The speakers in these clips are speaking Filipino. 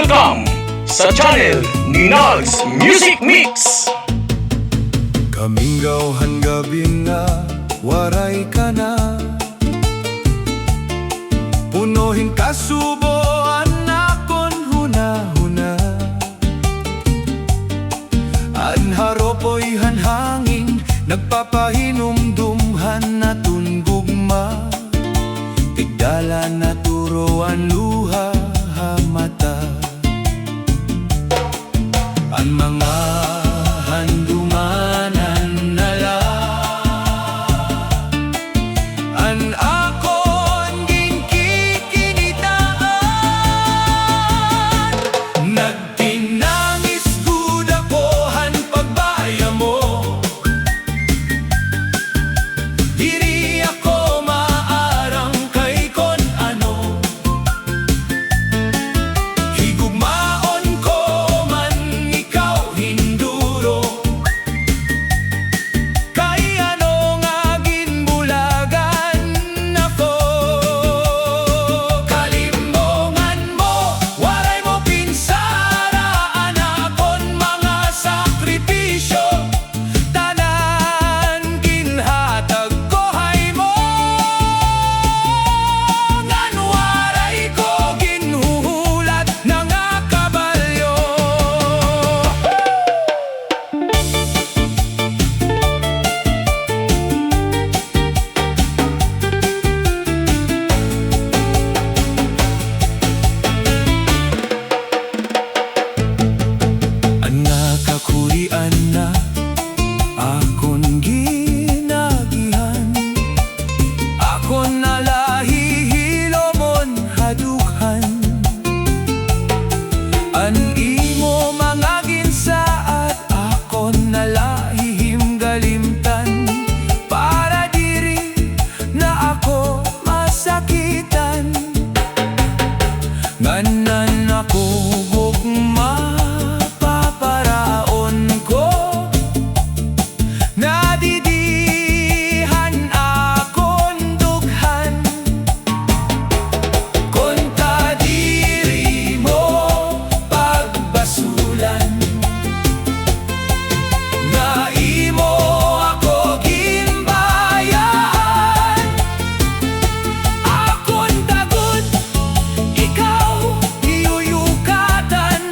Welcome sa channel ni Nags Music Mix. Kaming gawhan gabi nga, waray ka na. Punuhin kasuboan akon huna-huna. Anharopoy hanhangin, nagpapahinumdumhan na tungugma. Tigdala na turoan luha mata. Ang mga handumanan nala, an akon ginkikinitaan. Nagtinangis gud ako han pagbaya mo. Diri ako maarang kay kon ano. Higugmaon ko man ikaw hinduro. Kay ano nga ginbulagan ako. Kalimbongan mo, waray mo pinsaraan akon mga sakripisyo. Tanan ginhatag ko hay mo. Ngan waray ko ginhuhulat na nga kabalyo. Ang nakakurian na akon ginagihan. Akon nalahihilomon hadughan. An imo mga ginsaat akon nalahihimgalimtan. Para diri na ako masakitan. Nganan ako gugma paparaon ko. Nadidihan akon dughan. Konta diri mo pagbasulan. Na imo ako ginbayaan. Akon tagod, ikaw iyuyukatan.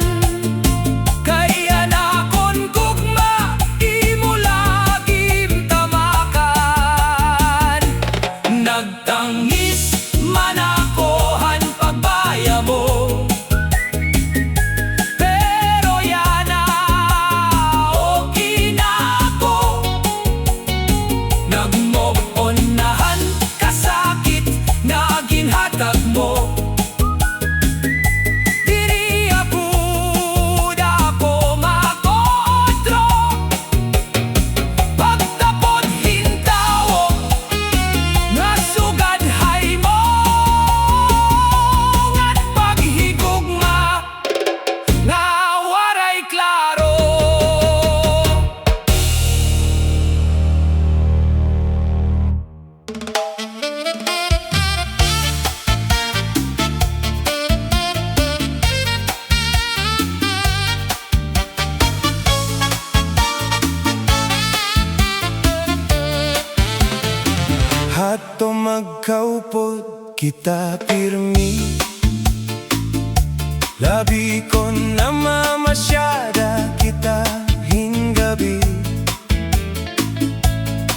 Kay anakon gugma, imo lagim tamakan. Nagtangis man ako han pagbaya mo. Pero yana okay na ako. Nag-move on nahan kasakit na ginhatag mo. Diri apud ako makootro. Pagtapod hintawo nga sugad hay mo. Ngan paghigugma nga waray klaro. Hato magkaupod kita pirmi. Labi ko na mamasyada kita hingabi.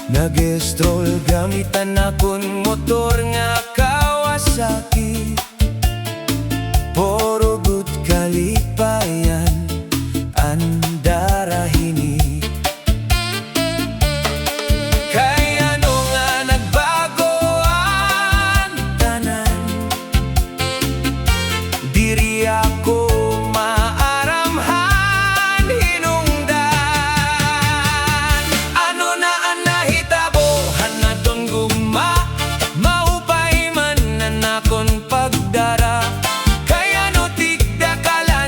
Nag-stroll gamitan akon motor nga Kawasaki. Puro good kalipayan andarahini. Kay ano nga nagbago ang tanan. Diri ako maaramhan hinungdan. Ano na ang nahitabo hanaton gugma. Maupay man na nakon pagdara. Kay ano tigda kala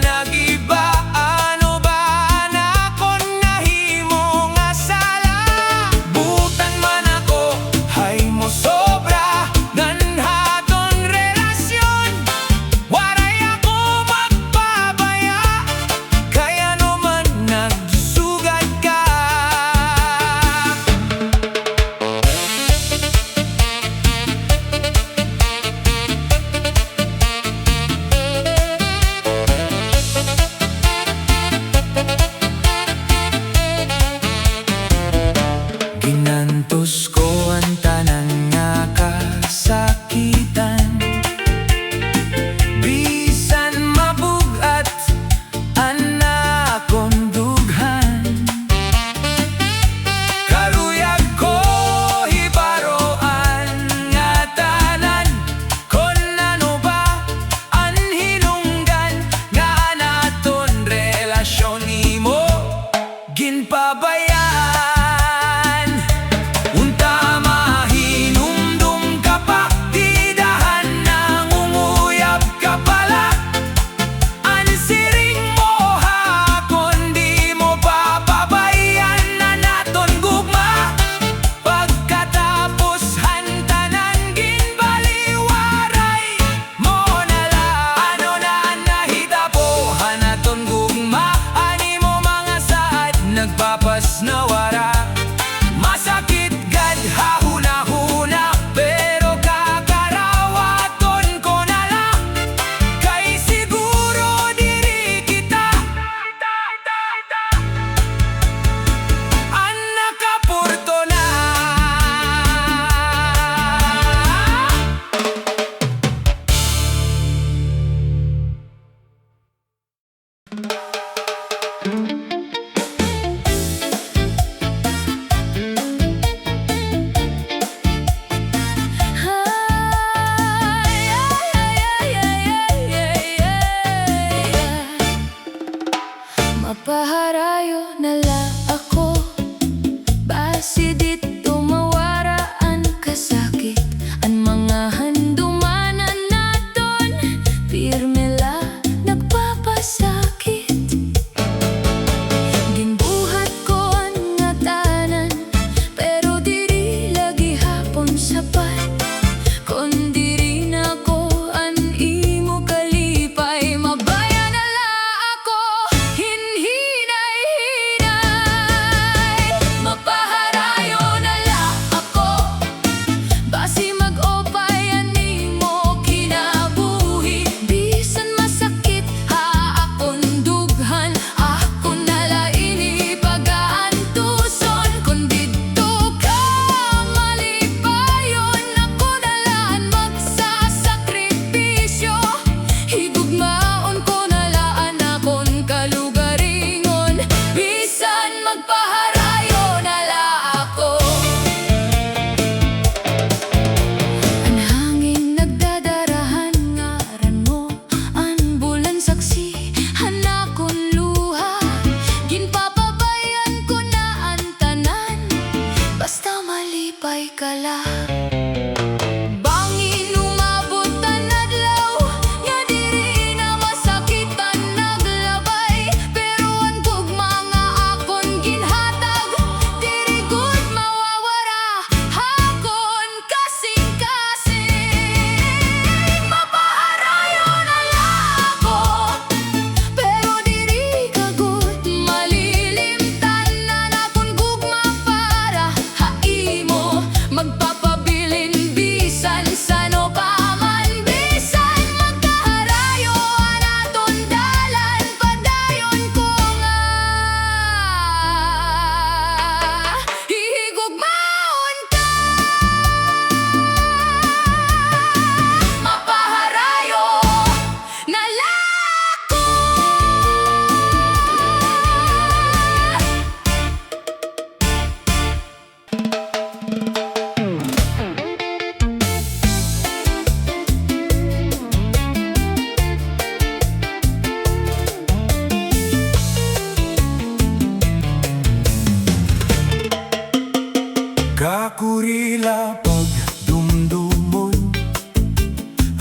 Kakurila pagdumdumon,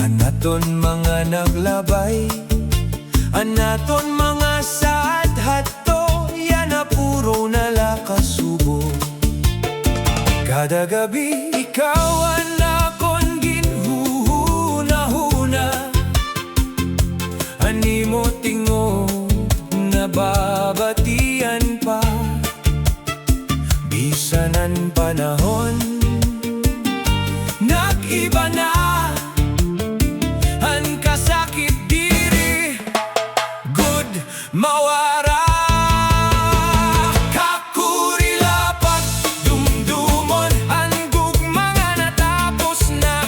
anaton mga naglabay, anaton mga saad hato, yan na puro nalakasubo. Kada gabi ikaw ang akon ginhuhuna-huna, ani mo tingo nababatian pa. Bisan ang panahon nag-iba na, ang kasakit diri good mawara. Kakurila pagdumdumon, ang gugmanga natapos na.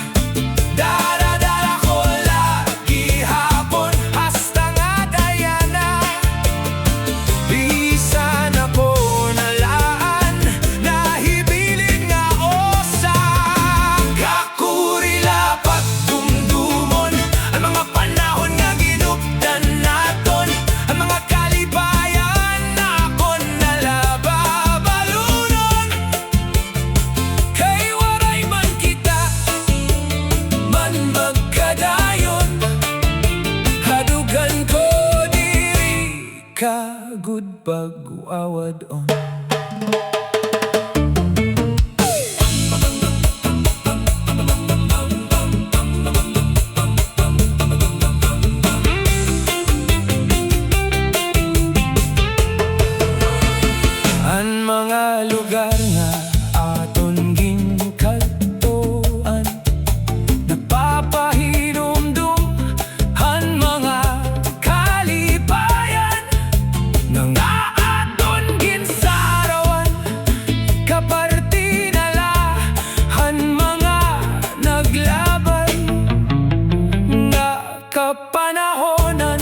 Dara-dara ko lagi hapon, hasta nga dayana. Bisan ako nalaan, nahibiling nga osa. Kakurila pagdumdumon, ang mga panahon nga ginuptan naton, ang mga kalibayan na akon nalababalunon. Kay waray man kita man magkadayon, hadugan ko diri ka good pag-uawad on. Ang mga lugar nga aton ginkaltuan, nagpapahinumdum ang mga kalibayan, nang aton ginsarawan, kaparti nala ang mga naglaban nga kapanahonan.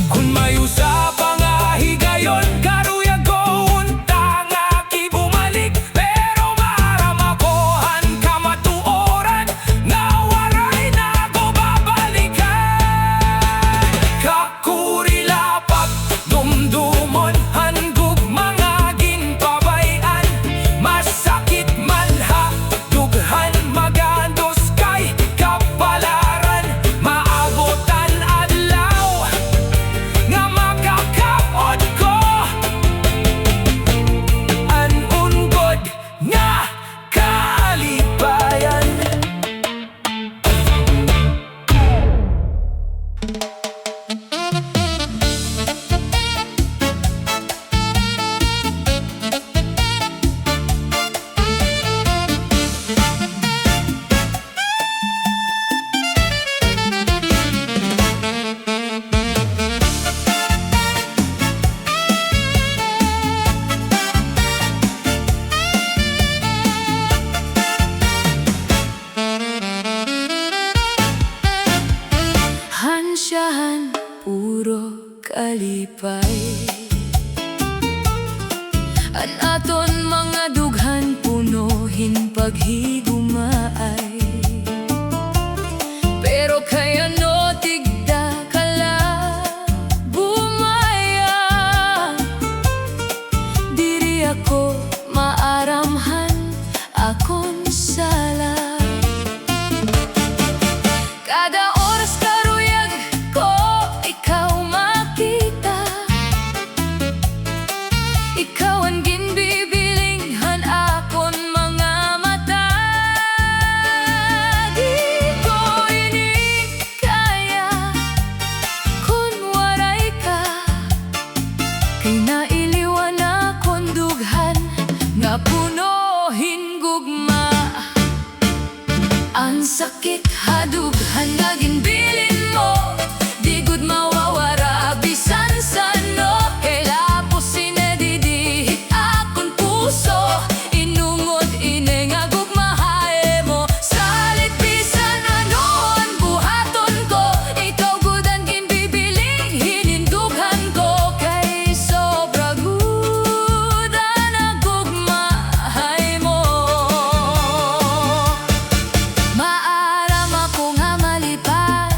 Kung may usapang higayon, karuyagon tanga kibumalik, pero maramakohan kamatuoran nga waray na ko babalikan. Kakurila pagdumdumon, handog mga ginpabayan, masakit malha dughan magandos kay kapalaran. Maabotan adlaw nga makakapod ko ang ungod nga kalibayan. Hansyahan puro kalipay, an aton mga dughan punuhin paghigumaay. Pero kaya no tigda kala bumaya, diri ako maaramhan akon sala. Kada oras karuyag ko ikaw makita, ikaw ang ginbibilinghan akon mga mata. Di ko inikaya kung waray ka, kay nailiwan akon dughan nga punuhin gugma. Ang sakit hadughan nga ginbilin mo, di gud mawawara bisan sa no. Kay lapos sinadidihit akon puso, inungod ine nga gugmahae mo. Salit bisan anoon buhaton ko, ikaw gud ang ginbibiling hinindughan ko. Kay sobra gud ang gugmahae mo. Maaram ako nga malipay,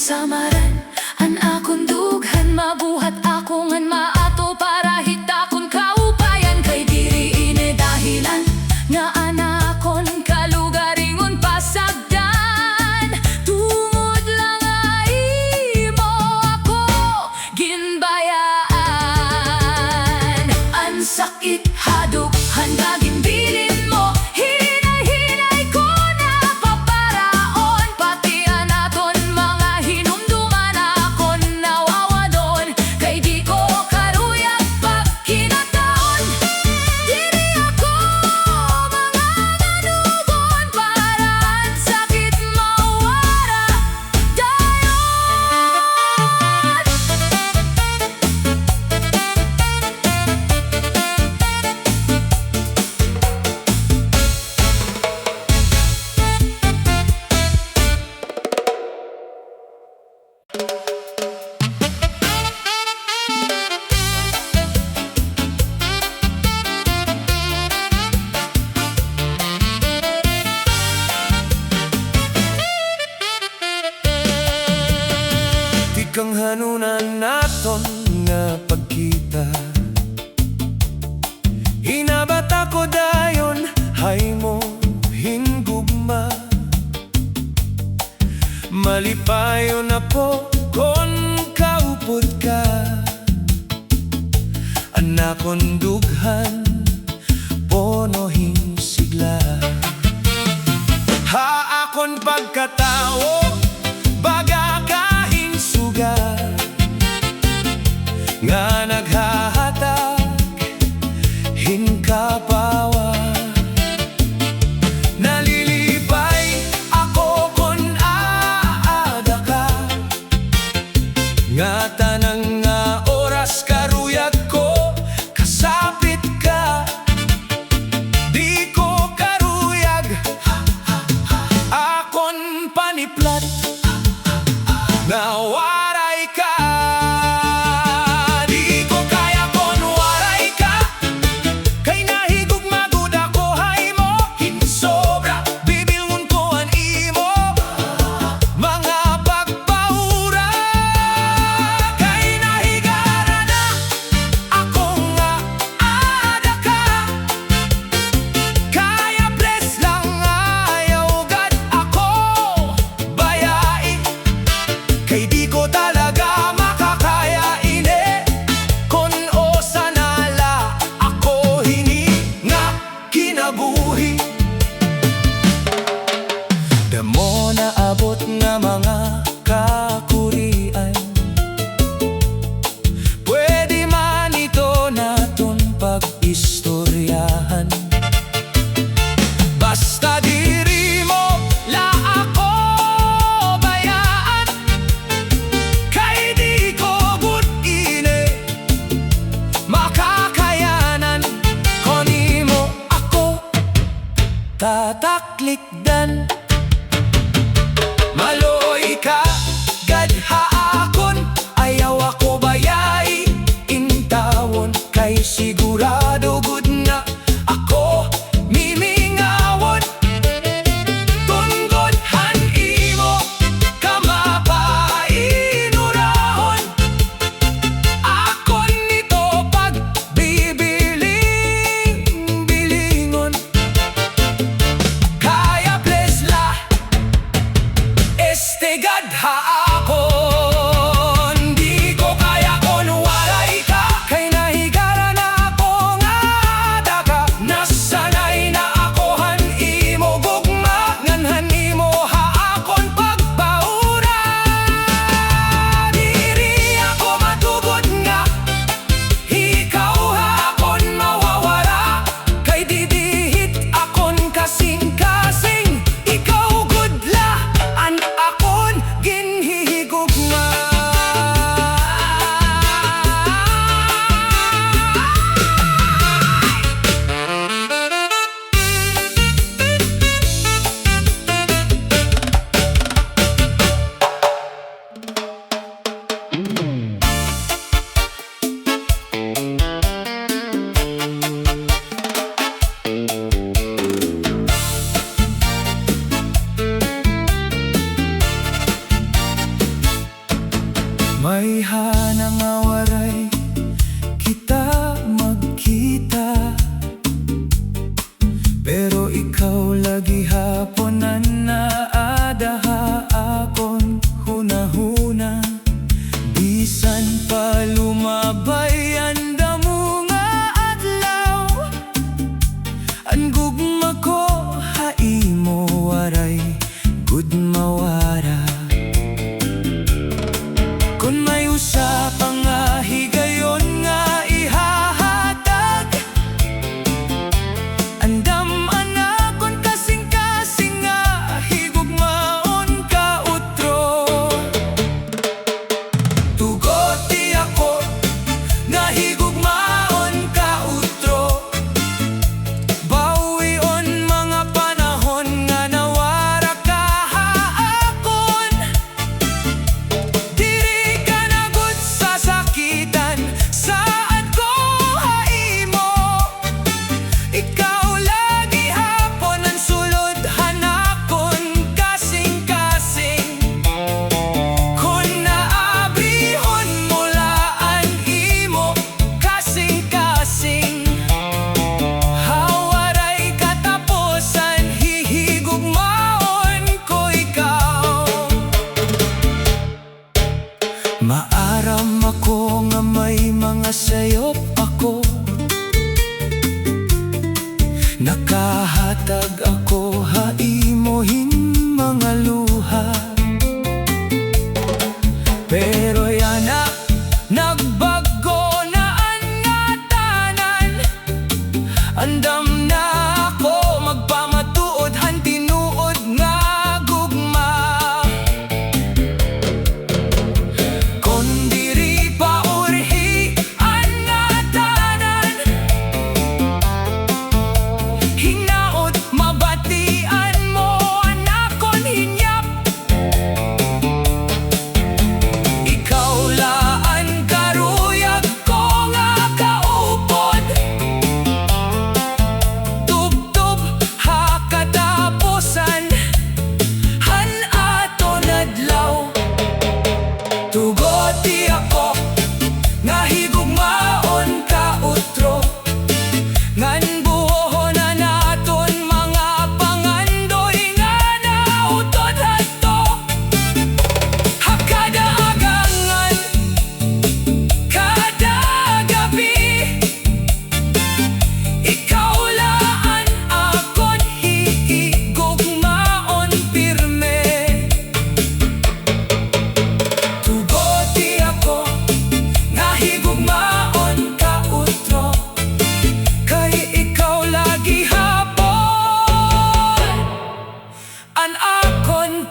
samaran, an akong dughan, mabuhat ako ngan maato para hitakon kaupayan kay diri ini dahilan nga anakon kalugaringon pasagdan. Tungod lang ay mo ako ginbayaan. Ang sakit hadughan kaging bilin mo, hinay-hinay ko na paparaon. Pati anaton mga hinumduman akon nawawa doon, kay di ko karuyag pag kinataon. Diri ako mga nanugon para ang sakit mawara dayon. Tikang hanunan naton nga pagkita, hinabata ko dayon hay mo hingugma. Malipayo na po kon kaupod ka, anakon dughan ponohin sigla. Ha akon pagkatao baga kainsuga nga naghahatag hinkapawa. Nalilipay ako kon aada ka, nga tanang nga oras karuyag ko kasapit ka. Di ko karuyag akon paniplat na waray ka. Di ko kaya kon waray ka, kay nahigog magud ako hay mo. Hinsobra bibilngon ko an imo mga pagpaura, kay nahigara na ako nga ada ka. Kaya bless lang ayaw gad ako bayai, kay di ko talaga makakaya ini kon o sanala ako hini nga kinabuhi. Damo na abot nga mga kakurian, pwede man ito naton pag-istoryahan. Basta diri mo la ako bayaan, kay di ko gud ini makakayanan. Koni mo ako tataklikdan, maloy ka gadha akon, ayaw ako bayai intawon, kay sigurado gud nga ako mimingawon. Tunggodhan imo kamapainurahon, akon nito pagbibiling-bilingon. Kaya bless lang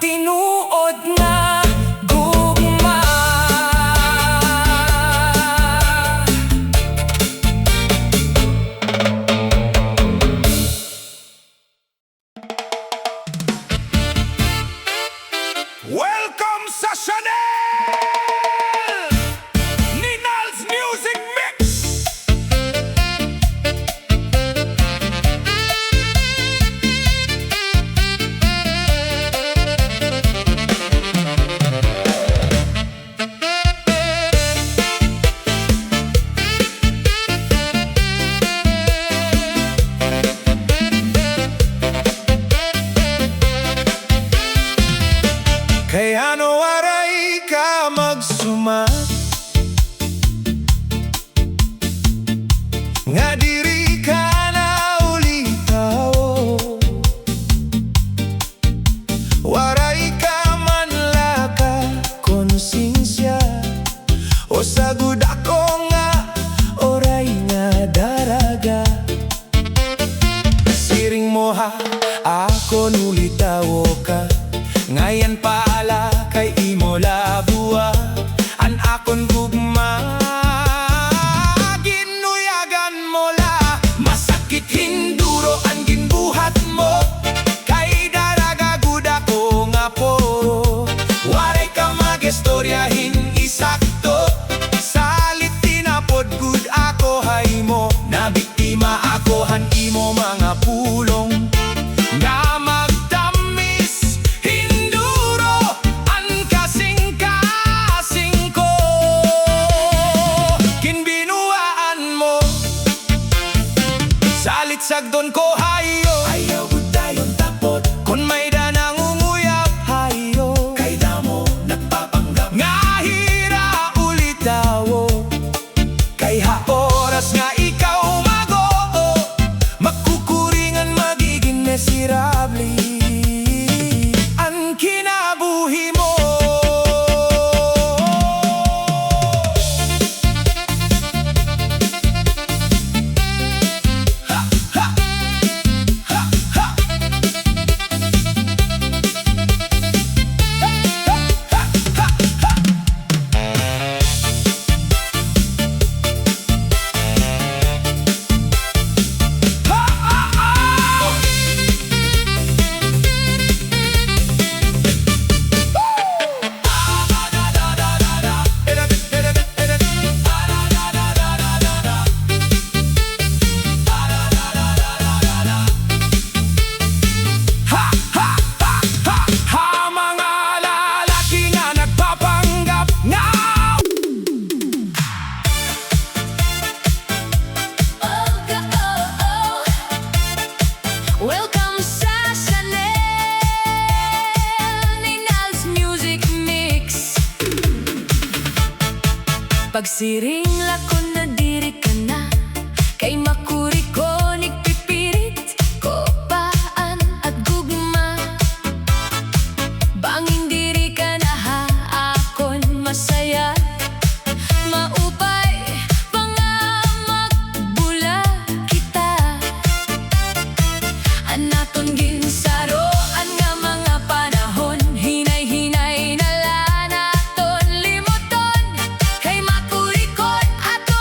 tinuod nga gugma. Welcome sa Chanel! Ninal's Music Mix! Kaya no aray ka magsumat nga diri ka na ulitaw. Waray ka man laka konsensya o sagud ako nga oray nga daraga. Siring mo ha ako nulitaw ka ngayon paala kay imo labua an akon gugma. Ginuyagan mo la masakit hinduro ang ginbuhat mo kay daraga gud ako nga po. Waray ka magestoryahin isakto salit tinapod gud ako hay mo nabiktima ako han imo mga pulong nga magtamis hinduro ang kasing-kasing ko. Kinbinuaan mo salit sagdon ko hayo ayaw gud dayon tapot kun may danang umuyap hayo kay damo nagpapanggap nga hira ulit dawo kay ha oras nga ikaw mag-oo magkukuringan magiging miserable ang kinabuhi mo. Ha, ha, ha, ha. Ha mga lalaki nga nagpapanggap nga Welcome sa Chanel Ninal's Music Mix. Pagsiring lakon na diri ka na kay makuri ko nigpipirit ko paan at gugma. Banging diri ka na ha akon masaya maupay pangamag-bula kita anaton ginsaroan nga mga panahon hinay-hinay na la naton limuton kay makurikot aton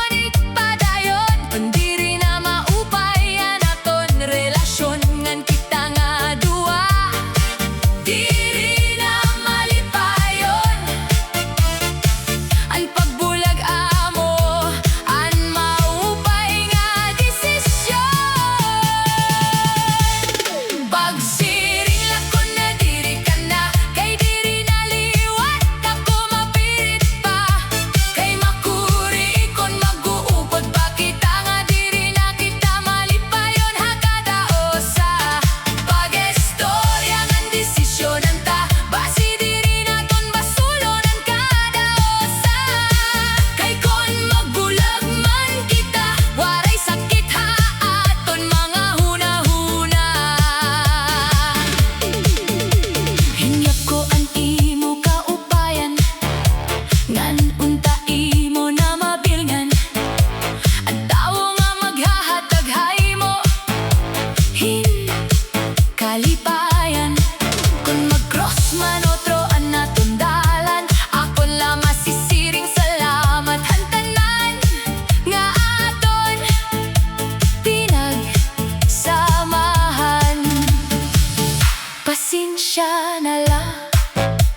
pasensya na lang,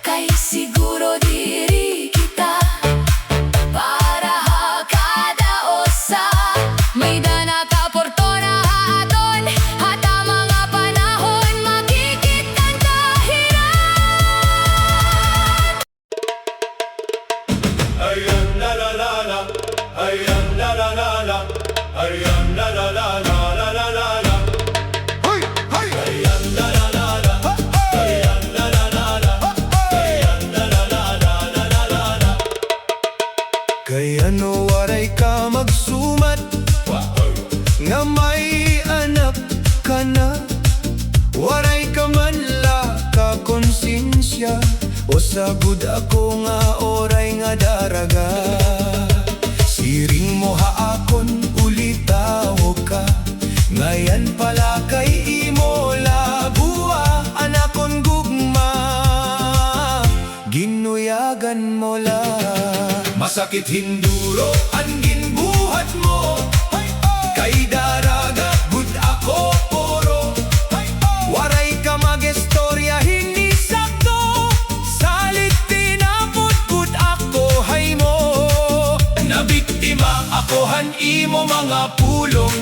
kay siguro diri kita para hakada osa. May dana ka portora aton, hata mga panahon makikitan kahiran. Ayan la la la la, ayan la la la la, ayan la la la la la la la la. Hey, hey. Ayan la la la la, ayan la la la la, ayan la la la la la la la la. Kaya no waray ka magsumat, nga may anak ka na. Waray ka man la ka konsensya, o sagud ako nga oray nga daraga. Siring mo haakon ulitaw ka, ngayon pala kay imo labua, anakon gugma, ginuyagan mo la. Masakit hinduro ang ginbuhat mo, kay daraga gud ako poro. Waray ka mag-istorya hindi sakto, salit tinapot gud ako hay mo. Nabiktima ako han imo mga pulong,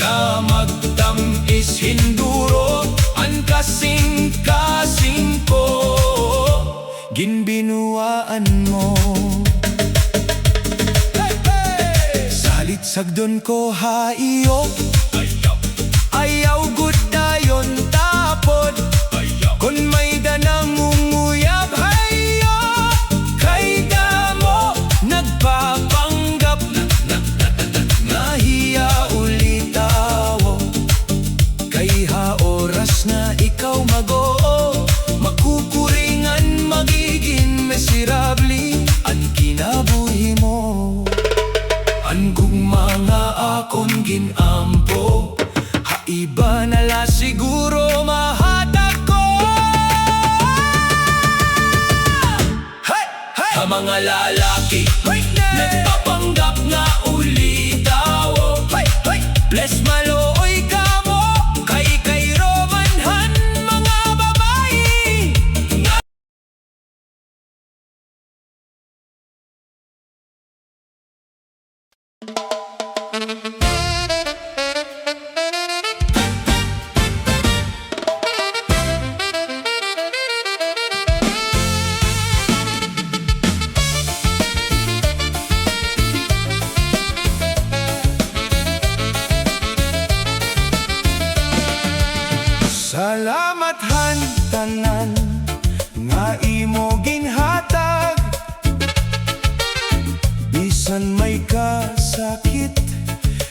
nga magtamis hinduro an kasing-kasing ko, ginbinuaan mo. Salit sagdon ko haiyo, ayaw gud dayon tapod. Kun may danang ngunguyab hayo, kay damo nagpapanggap, nahiya ulitaw. Kay haoras na ikaw mag-oo, makukuringan magiging miserable ang kinabuhi mo. Ang gugma nga akon ginampo, haiba na la siguro mahatak ko. Hey! Hey! Sa mga lalaki, nagpapanggap nga ulitaw. Bless malooy ka mo, kay romanhan mga babae. Salamat han tanan nga imo ginhatag, bisan may kasakit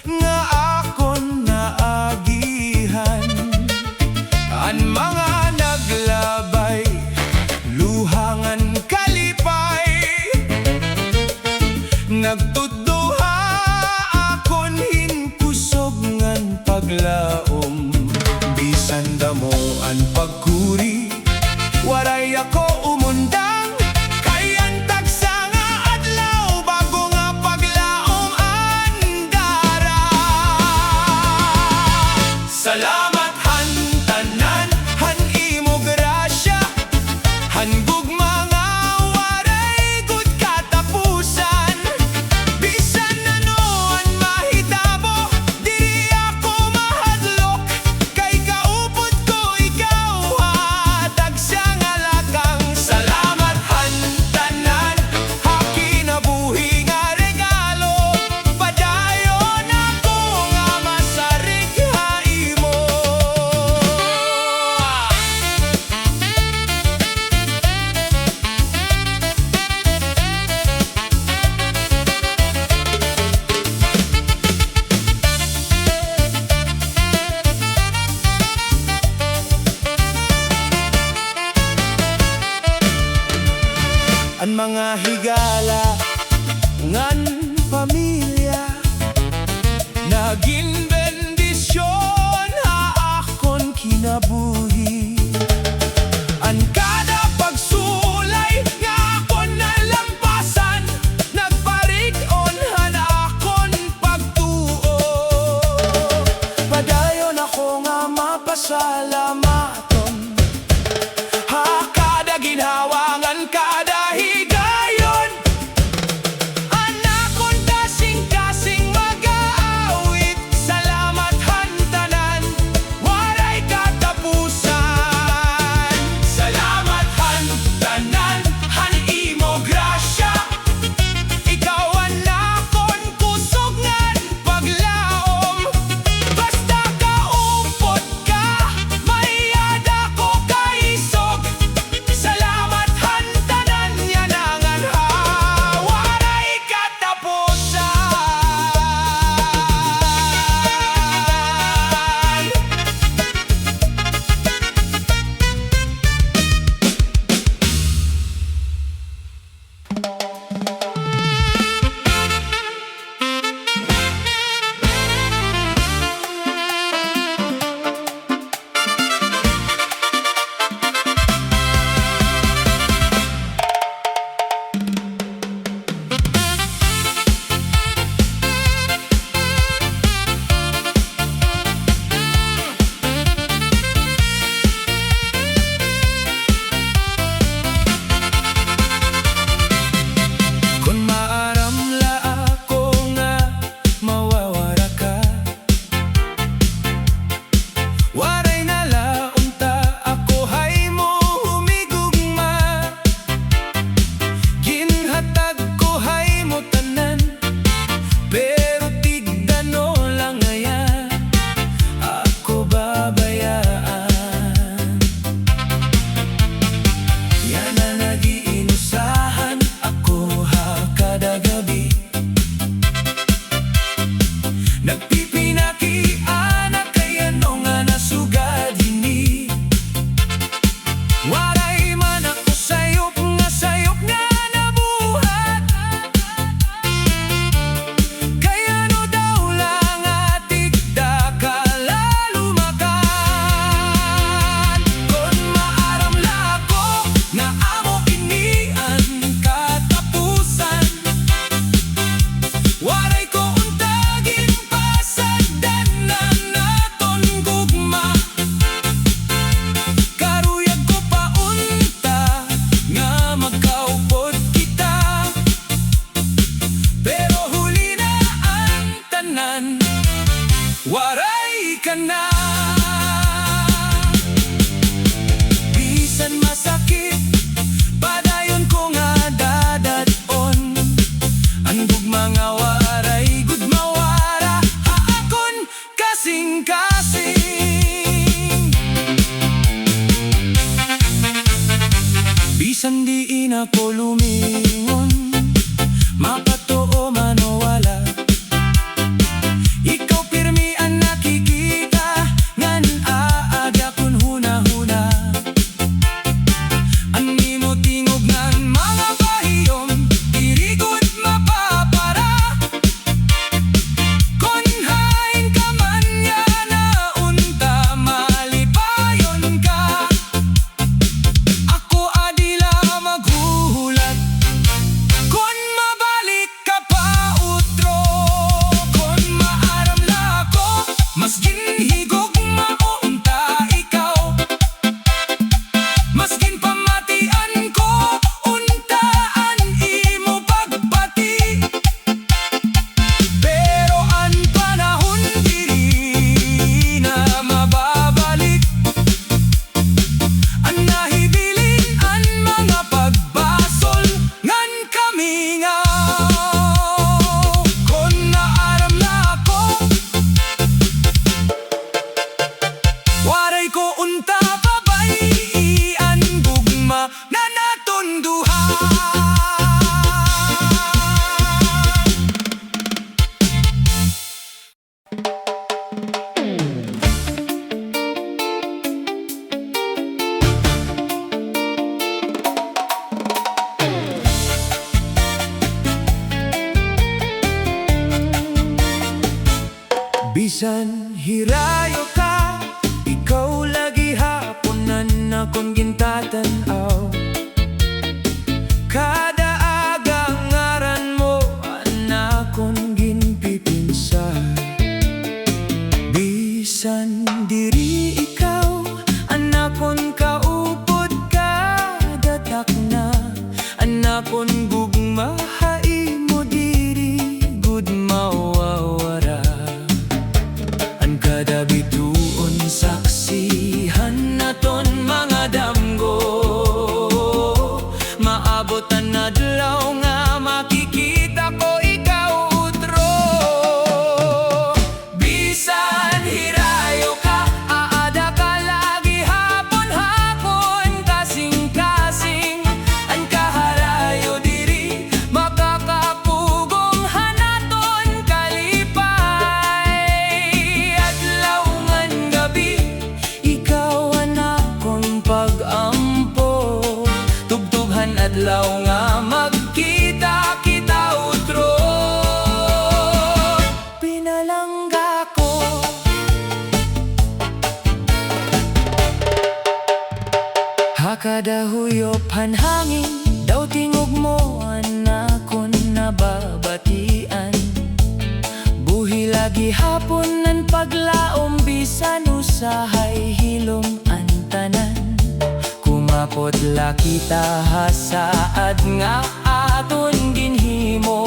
nga akon naagihan. An mga naglabay, luhangan kalipay, nagtudduha akon hinkusog ngan paglaom. Bisan damo ang pagkuri, waray ako umundang, kay antag sa nga adlaw bago nga paglaom andara. Salamat han tanan, han imo grasya, han gugma nga waray gud katapusan. Bisan ano ang mahitabo, diri ako mahadlok, kay kaupod ko ikaw hatag sa nga lakang. Salamat han tanan, hakinabuhi nga regalo, padayon ako nga masarig haimo. Ang mga higala ngan pamilya, naging bendisyon ha akon kinabuhi. Ang kada pagsulay nga akon nalampasan, nagparig-on han akon pagtuo. Padayon ako nga mapasalamaton, Bisan diin ako lumingon, mapatoo man o wala, ikaw pirmi ang nakikita, ngan aaga kun huna-huna. Ani mo tingog ng mga bahiyom, dirigod mapapara. Kon hain ka man ya na unta, malipayon ka. Ako adila maghuhulat, kon mabalik ka pa utro. Kon maaram lako, maskin higog maunta ikaw. Maskin pamatian ko, untaan imo pagbati. Pero ang panahon diri na mababalik. Ang nahibilin ang mga pagbasol, ngan kami nga. Kon naaram na ako, waray ko unta pabayian gugma na naton duha. Bisan hirayo ka, ikaw lagi haponan akong gintatanaw. Kada aga ngaran mo, anakon ginpipinsa. Bisan diri ikaw, anakon kaupod kada takna. Anakon gugma haimo diri, gud mawawara. Ang kada bituon saksihan naton mga damgo, maabotan na adlaw nga makikita ko ikaw utro. Bisan hirayo ka, aada ka lagi hapon-hapon, kasing-kasing ang kaharayo diri, makakapugong hanaton kalipay. Adlaw ngan gabi, ikaw ang akong pag-ampo. Tugtughan adlaw nga magkita kita utro. Pinalangga ko, hakada huyop hangin, daw tingog mo anakon nababatian. Buhi lagi hapon ng paglaom, bisan usahay hilom ang tanan. Kumapot la kita hasaad nga aton ginhimo.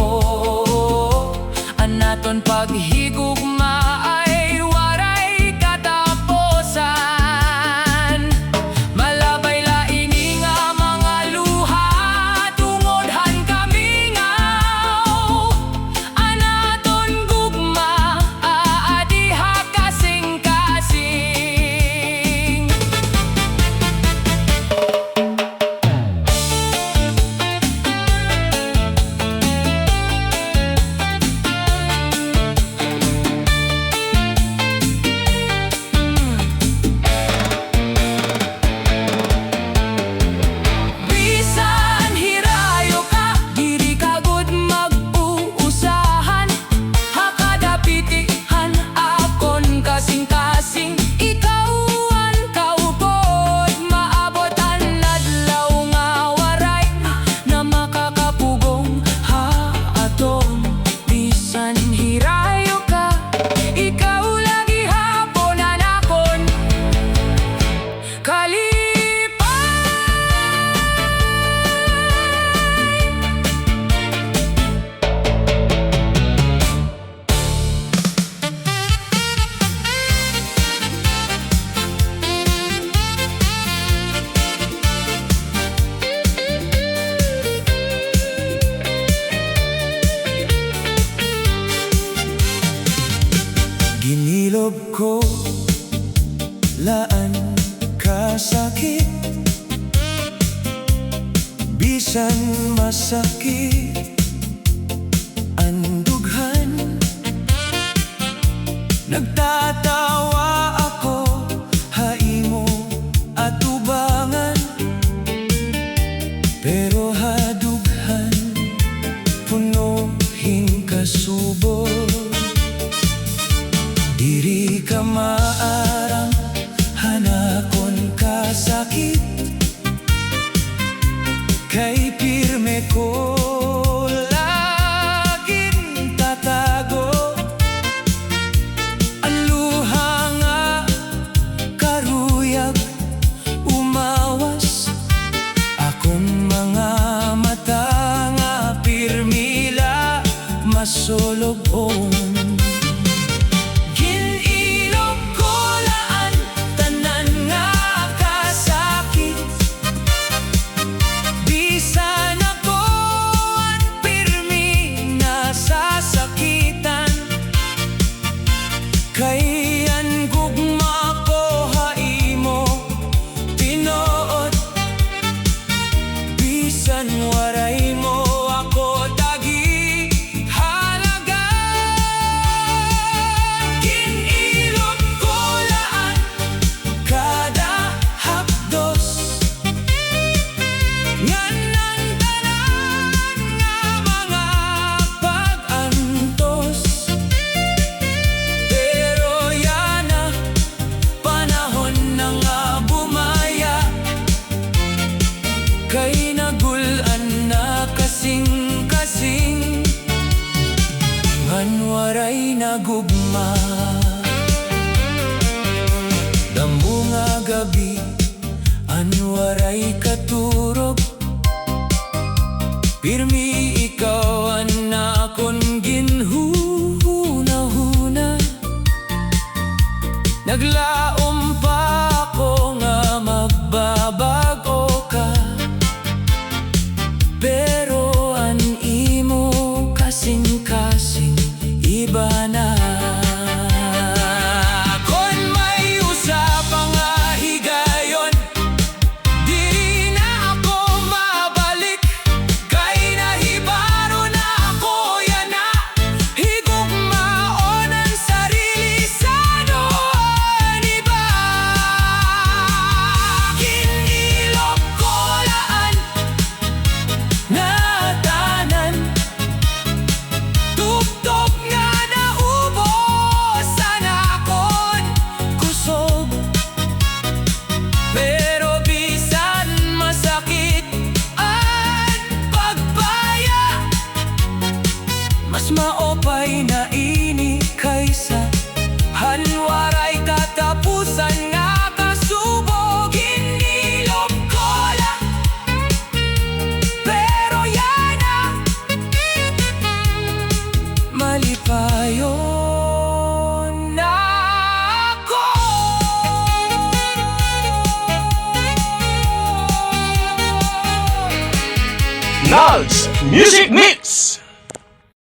Anaton paghigugma ay waray kataposan. Malabay laini nga mga luha, tungodhan kami ngaw. Anaton gugma, aadiha kasing-kasing. Bisan masakit ang dughan, nagtatawa ako, haimo atubangan. Pero hadughan, punuhin kasubo. Diri ka maarang hanakon ka sakit, kay pirme ko laging tatago. Ang luha nga karuyag umawas, akong mga mata nga pirmila masolog-on. Ginilog ko laan tanan nga kasakit, bisan ako ang pirmi nasasakitan. Kay ang gugma ko haimo tinuod, bisan waray mo ako tagi halaga. Ginilog ko laan kada hapdos, ngan ang tanan nga mga pag-antos. Pero yana panahon na nga bumaya, kay nagulan na kasing-kasing, ngan waray nagugma. Damo nga gabi an waray katurog, pirmi ikaw an akon ginhuna-huna. Naglaom pa ako nga magbabago ka, pero ang imo kasing-kasing iba na. Kon may usapang nga higayon, di na ako mabalik, kay nahibaro na ako yana. Higugmaon ang sarili sa noon iba. Ginilog ko laan na tanan, tuptop nga naubos ang akon kusog. Pero bisan masakit ang pagbaya, mas maopay na ini kaysa hanwaray katapusan nga kasubo. Ginilog ko lang, pero yana malipayon na ako. Nugs Music Mix.